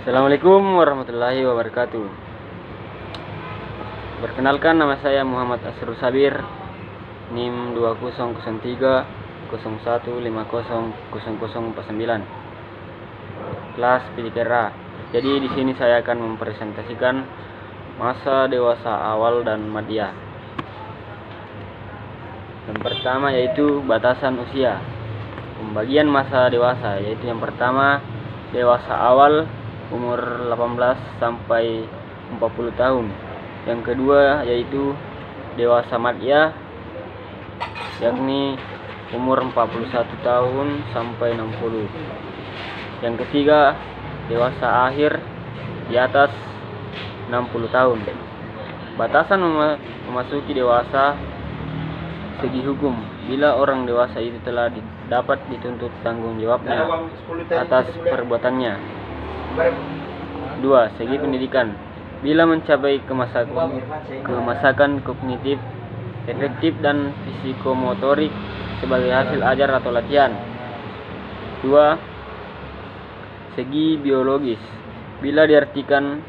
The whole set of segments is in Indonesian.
Assalamualaikum warahmatullahi wabarakatuh. Perkenalkan, nama saya Muhammad Asrul Sabir, NIM 200301500049, kelas PDKRA. Jadi di sini saya akan mempresentasikan masa dewasa awal dan madya. Yang pertama yaitu batasan usia. Pembagian masa dewasa yaitu yang pertama dewasa awal umur 18 sampai 40 tahun. Yang kedua yaitu dewasa madya, yakni umur 41 tahun sampai 60. Yang ketiga dewasa akhir di atas 60 tahun. Batasan memasuki dewasa segi hukum, bila orang dewasa itu telah dapat dituntut tanggung jawabnya atas perbuatannya. 2. Segi pendidikan, bila mencapai kemasakan kognitif efektif dan psikomotorik sebagai hasil ajar atau latihan. 2. Segi biologis, bila diartikan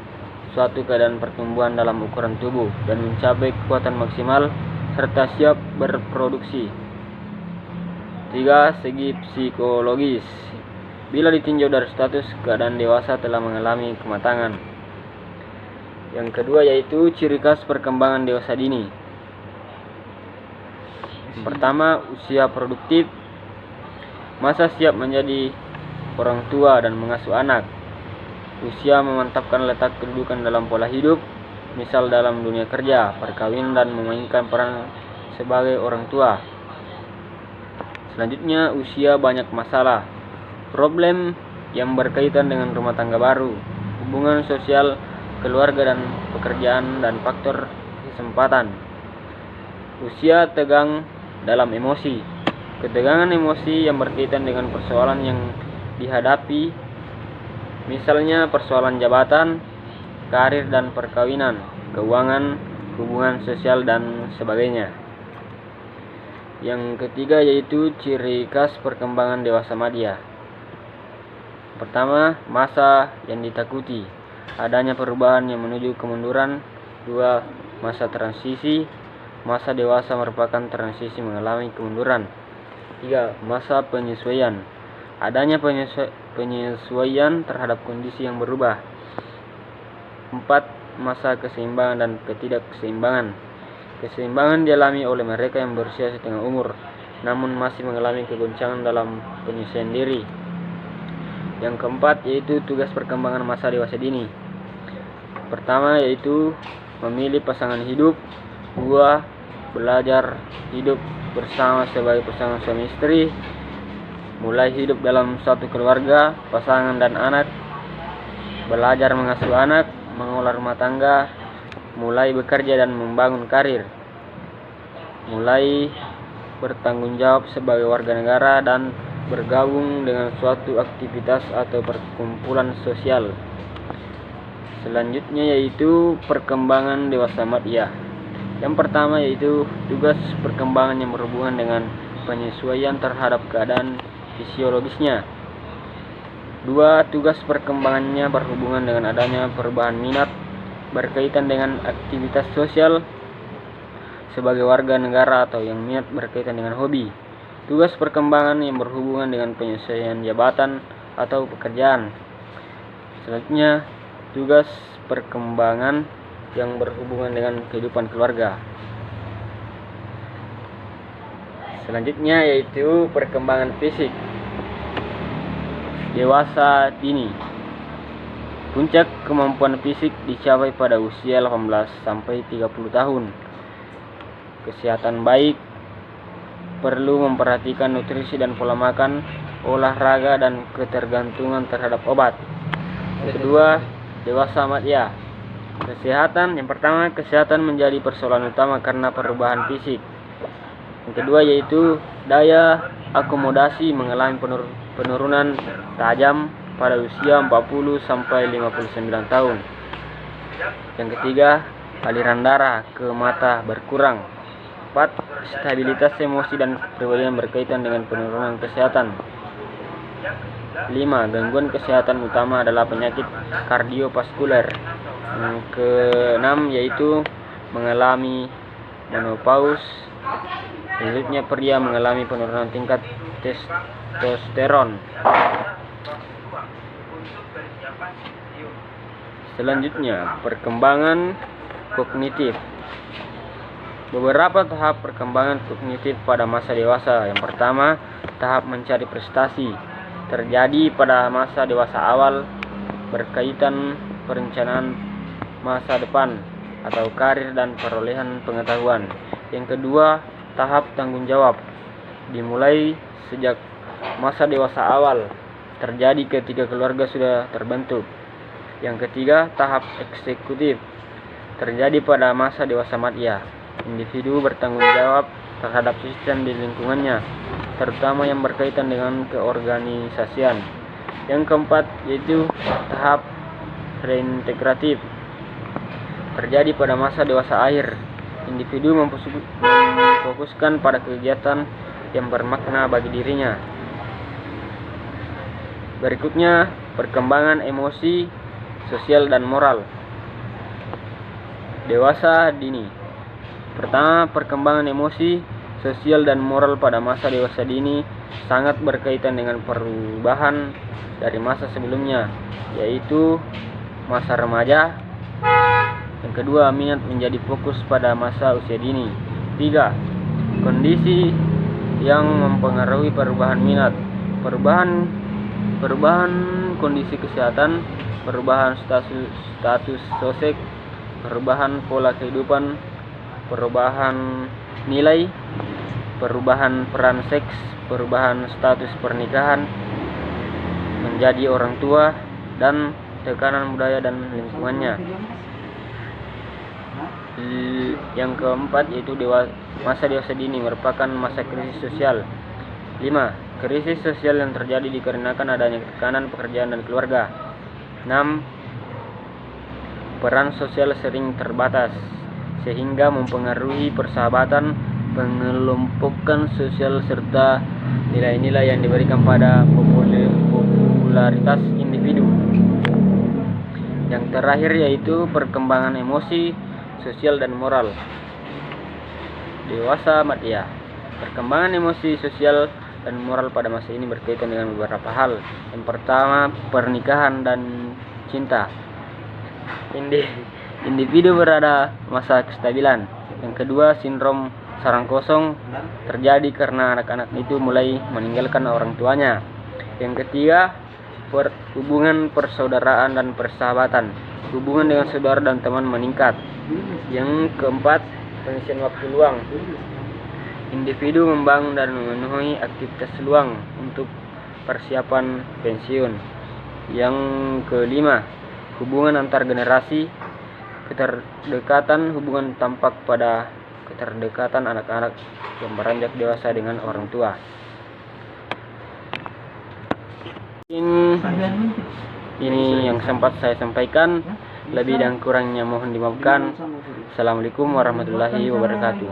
suatu keadaan pertumbuhan dalam ukuran tubuh dan mencapai kekuatan maksimal serta siap berproduksi. 3. Segi psikologis, bila ditinjau dari status keadaan dewasa telah mengalami kematangan. Yang kedua yaitu ciri khas perkembangan dewasa dini. Yang pertama, usia produktif, masa siap menjadi orang tua dan mengasuh anak. Usia memantapkan letak kedudukan dalam pola hidup, misal dalam dunia kerja, perkawinan, dan memainkan peran sebagai orang tua. Selanjutnya, usia banyak masalah, problem yang berkaitan dengan rumah tangga baru, hubungan sosial, keluarga dan pekerjaan, dan faktor kesempatan. Usia tegang dalam emosi, ketegangan emosi yang berkaitan dengan persoalan yang dihadapi, misalnya persoalan jabatan, karir dan perkawinan, keuangan, hubungan sosial, dan sebagainya. Yang ketiga yaitu ciri khas perkembangan dewasa madya. Pertama, masa yang ditakuti, adanya perubahan yang menuju kemunduran. 2. Masa transisi, masa dewasa merupakan transisi mengalami kemunduran. 3. Masa penyesuaian, adanya penyesuaian terhadap kondisi yang berubah. 4. Masa keseimbangan dan ketidakseimbangan, keseimbangan dialami oleh mereka yang berusia setengah umur namun masih mengalami kegoncangan dalam penyesuaian diri. Yang keempat yaitu tugas perkembangan masa dewasa dini. Pertama yaitu memilih pasangan hidup. 2. Belajar hidup bersama sebagai pasangan suami istri, mulai hidup dalam satu keluarga, pasangan dan anak, belajar mengasuh anak, mengolah rumah tangga, mulai bekerja dan membangun karir, mulai bertanggung jawab sebagai warga negara, dan bergabung dengan suatu aktivitas atau perkumpulan sosial. Selanjutnya yaitu perkembangan dewasa madya. Yang pertama yaitu tugas perkembangan yang berhubungan dengan penyesuaian terhadap keadaan fisiologisnya. 2. Tugas perkembangannya berhubungan dengan adanya perubahan minat berkaitan dengan aktivitas sosial sebagai warga negara atau yang minat berkaitan dengan hobi. Tugas perkembangan yang berhubungan dengan penyesuaian jabatan atau pekerjaan. Selanjutnya, tugas perkembangan yang berhubungan dengan kehidupan keluarga. Selanjutnya yaitu perkembangan fisik dewasa dini. Puncak kemampuan fisik dicapai pada usia 18 sampai 30 tahun. Kesehatan baik, perlu memperhatikan nutrisi dan pola makan, olahraga, dan ketergantungan terhadap obat. Yang kedua, dewasa madya. Kesehatan, yang pertama, kesehatan menjadi persoalan utama karena perubahan fisik. Yang kedua yaitu daya akomodasi mengalami penurunan tajam pada usia 40 sampai 59 tahun. Yang ketiga, aliran darah ke mata berkurang. 4. Stabilitas emosi dan kepribadian berkaitan dengan penurunan kesehatan. 5. Gangguan kesehatan utama adalah penyakit kardiovaskuler. Yang ke-6 yaitu mengalami menopause. Selanjutnya pria mengalami penurunan tingkat testosteron. Selanjutnya perkembangan kognitif. Beberapa tahap perkembangan kognitif pada masa dewasa. Yang pertama, tahap mencari prestasi. Terjadi pada masa dewasa awal, berkaitan perencanaan masa depan atau karir dan perolehan pengetahuan. Yang kedua, tahap tanggung jawab. Dimulai sejak masa dewasa awal, terjadi ketika keluarga sudah terbentuk. Yang ketiga, tahap eksekutif. Terjadi pada masa dewasa madya. Individu bertanggung jawab terhadap sistem di lingkungannya, terutama yang berkaitan dengan keorganisasian. Yang keempat yaitu tahap reintegratif. Terjadi pada masa dewasa akhir. Individu memfokuskan pada kegiatan yang bermakna bagi dirinya. Berikutnya, perkembangan emosi, sosial dan moral. Dewasa dini. Pertama, perkembangan emosi, sosial dan moral pada masa dewasa dini sangat berkaitan dengan perubahan dari masa sebelumnya, yaitu masa remaja. Yang kedua, minat menjadi fokus pada masa usia dini. 3. Kondisi yang mempengaruhi perubahan minat. Perubahan kondisi kesehatan, perubahan status sosial, perubahan pola kehidupan, perubahan nilai, perubahan peran seks, perubahan status pernikahan, menjadi orang tua, dan tekanan budaya dan lingkungannya. Yang keempat yaitu masa dewasa dini merupakan masa krisis sosial. 5. Krisis sosial yang terjadi dikarenakan adanya tekanan pekerjaan dan keluarga. 6. Peran sosial sering terbatas sehingga mempengaruhi persahabatan, pengelompokan sosial serta nilai-nilai yang diberikan pada popularitas individu. Yang terakhir yaitu perkembangan emosi, sosial dan moral. Dewasa madya. Perkembangan emosi, sosial dan moral pada masa ini berkaitan dengan beberapa hal. Yang pertama, pernikahan dan cinta. Individu berada masa kestabilan. Yang kedua, sindrom sarang kosong terjadi karena anak-anak itu mulai meninggalkan orang tuanya. Yang ketiga, hubungan persaudaraan dan persahabatan. Hubungan dengan saudara dan teman meningkat. Yang keempat, pengisian waktu luang. Individu membangun dan memenuhi aktivitas luang untuk persiapan pensiun. Yang kelima, hubungan antar generasi. Keterdekatan hubungan tampak pada keterdekatan anak-anak yang beranjak dewasa dengan orang tua. Ini yang sempat saya sampaikan. Lebih dan kurangnya mohon dimaafkan. Assalamualaikum warahmatullahi wabarakatuh.